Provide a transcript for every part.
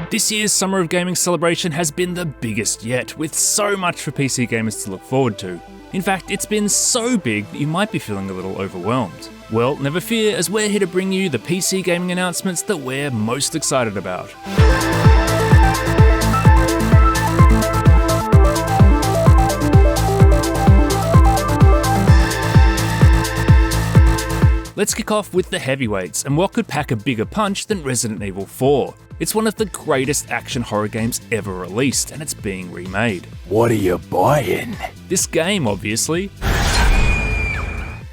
This year's Summer of Gaming celebration has been the biggest yet, with so much for PC gamers to look forward to. In fact, it's been so big that you might be feeling a little overwhelmed. Well, never fear, as we're here to bring you the PC gaming announcements that we're most excited about. Let's kick off with the heavyweights, and what could pack a bigger punch than Resident Evil 4? It's one of the greatest action horror games ever released, and it's being remade. What are you buying? This game, obviously.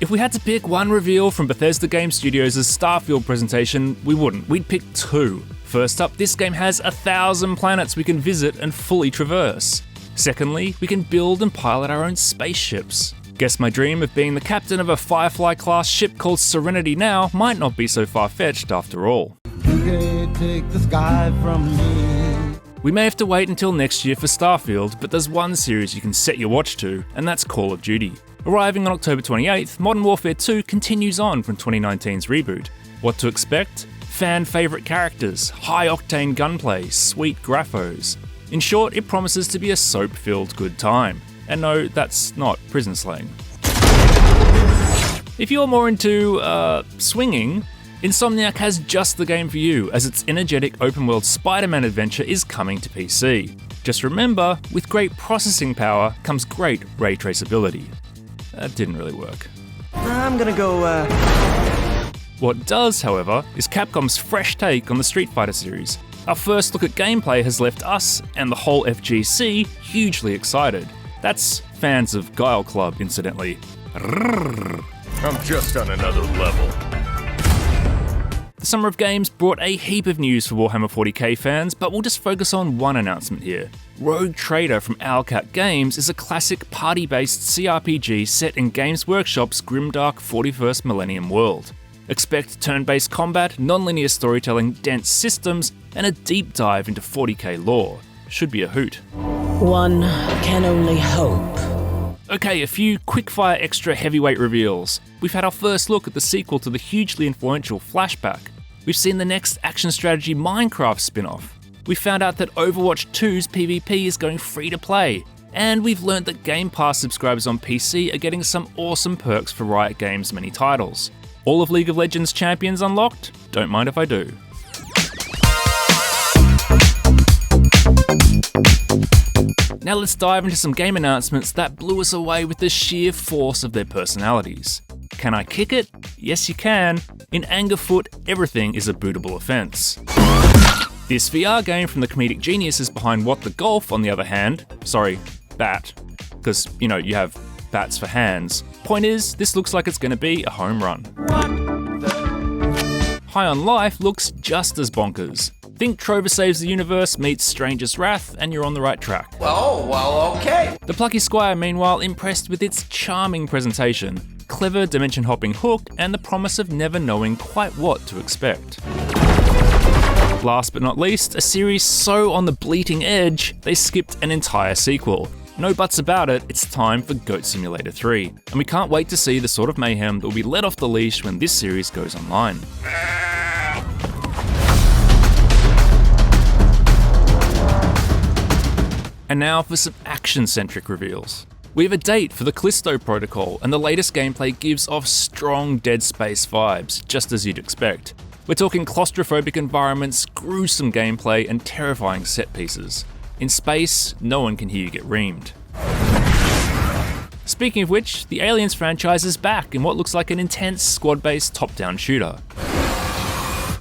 If we had to pick one reveal from Bethesda Game Studios' Starfield presentation, we wouldn't. We'd pick two. First up, this game has 1,000 planets we can visit and fully traverse. Secondly, we can build and pilot our own spaceships. Guess my dream of being the captain of a Firefly-class ship called Serenity now might not be so far-fetched after all. You can't take the sky from me. We may have to wait until next year for Starfield, but there's one series you can set your watch to, and that's Call of Duty. Arriving on October 28th, Modern Warfare 2 continues on from 2019's reboot. What to expect? Fan-favourite characters, high-octane gunplay, sweet graphos. In short, it promises to be a soap-filled good time. And no, that's not prison slang. If you're more into, swinging, Insomniac has just the game for you, as its energetic open-world Spider-Man adventure is coming to PC. Just remember, with great processing power comes great ray traceability. That didn't really work. I'm gonna go, What does, however, is Capcom's fresh take on the Street Fighter series. Our first look at gameplay has left us, and the whole FGC, hugely excited. That's fans of Guile Club, incidentally. I'm just on another level. The Summer of Games brought a heap of news for Warhammer 40k fans, but we'll just focus on one announcement here. Rogue Trader from Owlcat Games is a classic party-based CRPG set in Games Workshop's grimdark 41st Millennium world. Expect turn-based combat, non-linear storytelling, dense systems, and a deep dive into 40k lore. Should be a hoot. One can only hope. Okay, a few quickfire extra heavyweight reveals. We've had our first look at the sequel to the hugely influential Flashback. We've seen the next action strategy Minecraft spin-off. We found out that Overwatch 2's PvP is going free to play. And we've learned that Game Pass subscribers on PC are getting some awesome perks for Riot Games' many titles. All of League of Legends champions unlocked? Don't mind if I do. Now let's dive into some game announcements that blew us away with the sheer force of their personalities. Can I kick it? Yes you can. In Angerfoot, everything is a bootable offense. This VR game from the comedic geniuses behind What the Golf, on the other hand, bat, because, you have bats for hands. Point is, this looks like it's going to be a home run. High on Life looks just as bonkers. Think Trove Saves the Universe meets Stranger's Wrath, and you're on the right track. oh, well, okay. The Plucky Squire, meanwhile, impressed with its charming presentation, clever dimension-hopping hook, and the promise of never knowing quite what to expect. Last but not least, a series so on the bleating edge, they skipped an entire sequel. No buts about it, it's time for Goat Simulator 3, and we can't wait to see the sort of mayhem that will be let off the leash when this series goes online. And now for some action-centric reveals. We have a date for the Callisto Protocol, and the latest gameplay gives off strong Dead Space vibes, just as you'd expect. We're talking claustrophobic environments, gruesome gameplay, and terrifying set pieces. In space, no one can hear you get reamed. Speaking of which, the Aliens franchise is back in what looks like an intense squad-based top-down shooter.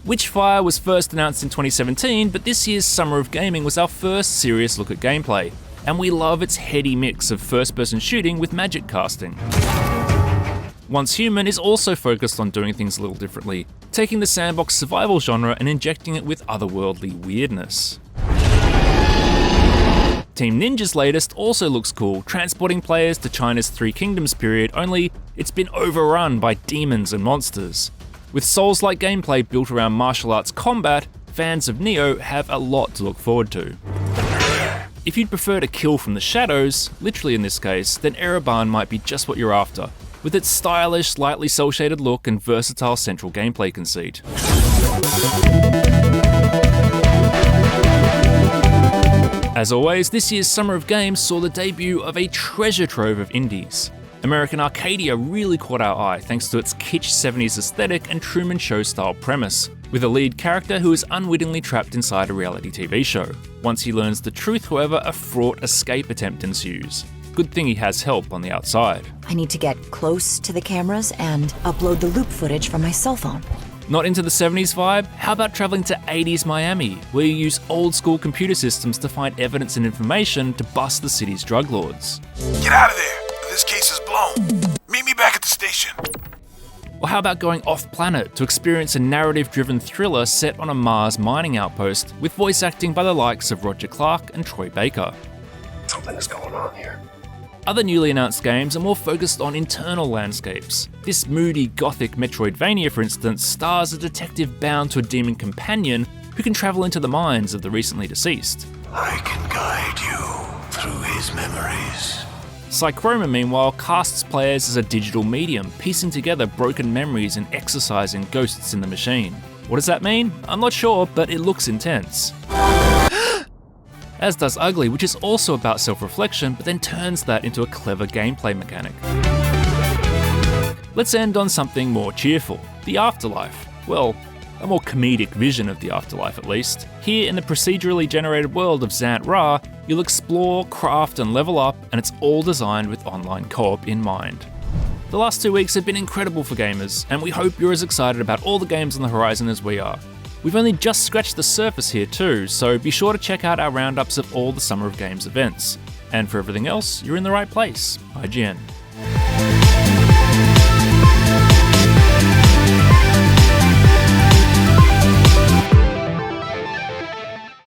Witchfire was first announced in 2017, but this year's Summer of Gaming was our first serious look at gameplay, and we love its heady mix of first-person shooting with magic casting. Once Human is also focused on doing things a little differently, taking the sandbox survival genre and injecting it with otherworldly weirdness. Team Ninja's latest also looks cool, transporting players to China's Three Kingdoms period, only it's been overrun by demons and monsters. With Souls-like gameplay built around martial arts combat, fans of Neo have a lot to look forward to. If you'd prefer to kill from the shadows, literally in this case, then Ereban might be just what you're after, with its stylish, slightly cel-shaded look and versatile central gameplay conceit. As always, this year's Summer of Games saw the debut of a treasure trove of indies. American Arcadia really caught our eye thanks to its kitsch 70s aesthetic and Truman Show style premise, with a lead character who is unwittingly trapped inside a reality TV show. Once he learns the truth, however, a fraught escape attempt ensues. Good thing he has help on the outside. I need to get close to the cameras and upload the loop footage from my cell phone. Not into the 70s vibe? How about travelling to 80s Miami, where you use old school computer systems to find evidence and information to bust the city's drug lords? Get out of there! This case is blown. Meet me back at the station. Or how about going off-planet to experience a narrative-driven thriller set on a Mars mining outpost with voice acting by the likes of Roger Clark and Troy Baker? Something's going on here. Other newly announced games are more focused on internal landscapes. This moody, gothic Metroidvania, for instance, stars a detective bound to a demon companion who can travel into the minds of the recently deceased. I can guide you through his memories. Psychroma, meanwhile, casts players as a digital medium, piecing together broken memories and exorcising ghosts in the machine. What does that mean? I'm not sure, but it looks intense. As does Ugly, which is also about self-reflection, but then turns that into a clever gameplay mechanic. Let's end on something more cheerful, the afterlife. Well, a more comedic vision of the afterlife at least. Here in the procedurally generated world of Zant Ra, you'll explore, craft and level up, and it's all designed with online co-op in mind. The last 2 weeks have been incredible for gamers, and we hope you're as excited about all the games on the horizon as we are. We've only just scratched the surface here too, so be sure to check out our roundups of all the Summer of Games events. And for everything else, you're in the right place. IGN.